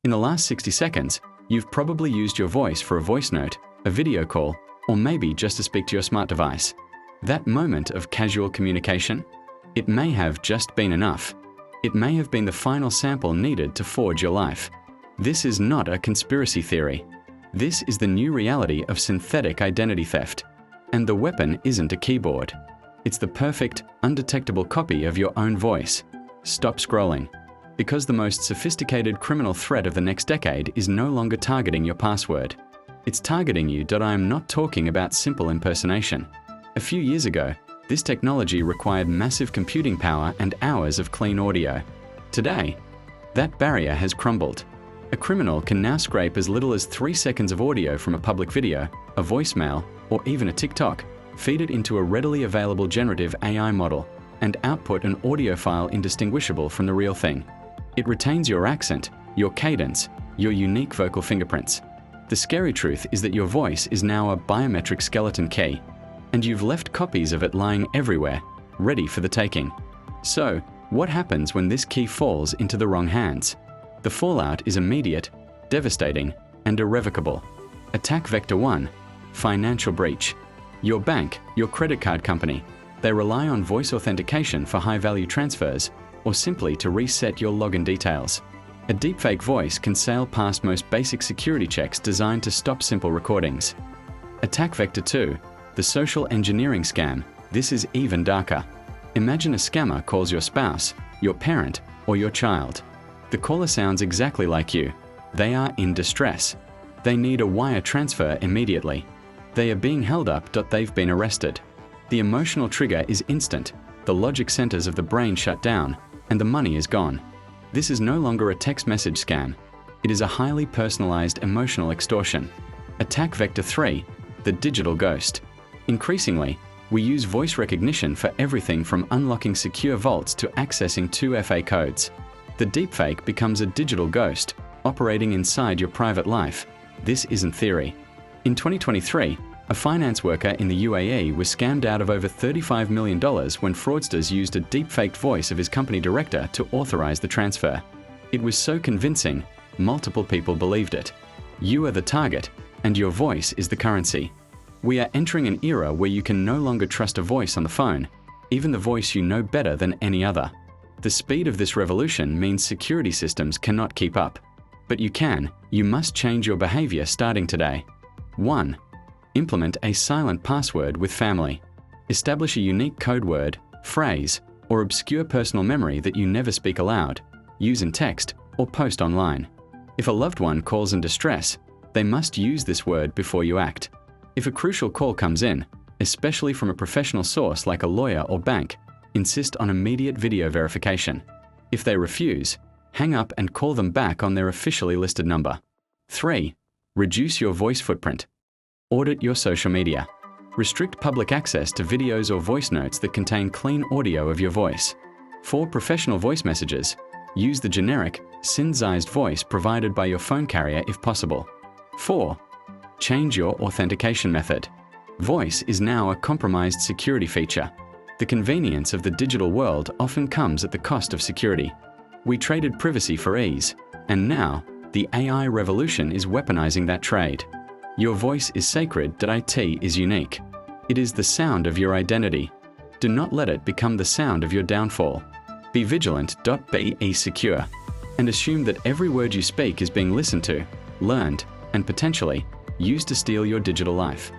In the last 60 seconds, you've probably used your voice for a voice note, a video call, or maybe just to speak to your smart device. That moment of casual communication, it may have just been enough. It may have been the final sample needed to forge your life. This is not a conspiracy theory. This is the new reality of synthetic identity theft. And the weapon isn't a keyboard. It's the perfect, undetectable copy of your own voice. Stop scrolling. Because the most sophisticated criminal threat of the next decade is no longer targeting your password. It's targeting you. I am not talking about simple impersonation. A few years ago, this technology required massive computing power and hours of clean audio. Today, that barrier has crumbled. A criminal can now scrape as little as 3 seconds of audio from a public video, a voicemail, or even a TikTok, feed it into a readily available generative AI model, and output an audio file indistinguishable from the real thing. It retains your accent, your cadence, your unique vocal fingerprints. The scary truth is that your voice is now a biometric skeleton key, and you've left copies of it lying everywhere, ready for the taking. So, what happens when this key falls into the wrong hands? The fallout is immediate, devastating, and irrevocable. Attack Vector 1. Financial breach. Your bank, your credit card company, they rely on voice authentication for high-value transfers, or simply to reset your login details. A deepfake voice can sail past most basic security checks designed to stop simple recordings. Attack Vector 2. The social engineering scam. This is even darker. Imagine a scammer calls your spouse, your parent, or your child. The caller sounds exactly like you. They are in distress. They need a wire transfer immediately. They are being held up. They've been arrested. The emotional trigger is instant. The logic centers of the brain shut down, and the money is gone. This is no longer a text message scam. It is a highly personalized emotional extortion. Attack Vector 3. The digital ghost. Increasingly, we use voice recognition for everything from unlocking secure vaults to accessing 2FA codes. The deepfake becomes a digital ghost, operating inside your private life. This isn't theory. In 2023, a finance worker in the UAE was scammed out of over $35 million when fraudsters used a deepfaked voice of his company director to authorize the transfer. It was so convincing, multiple people believed it. You are the target, and your voice is the currency. We are entering an era where you can no longer trust a voice on the phone, even the voice you know better than any other. The speed of this revolution means security systems cannot keep up. But you must change your behavior starting today. 1. Implement a silent password with family. Establish a unique code word, phrase, or obscure personal memory that you never speak aloud, use in text, or post online. If a loved one calls in distress, they must use this word before you act. If a crucial call comes in, especially from a professional source like a lawyer or bank, insist on immediate video verification. If they refuse, hang up and call them back on their officially listed number. 3. Reduce your voice footprint. Audit your social media. Restrict public access to videos or voice notes that contain clean audio of your voice. For professional voice messages, use the generic, synthesized voice provided by your phone carrier if possible. 4. Change your authentication method. Voice is now a compromised security feature. The convenience of the digital world often comes at the cost of security. We traded privacy for ease, and now the AI revolution is weaponizing that trade. Your voice is sacred. IT is unique. It is the sound of your identity. Do not let it become the sound of your downfall. Be vigilant. Be secure. And assume that every word you speak is being listened to, learned, and potentially used to steal your digital life.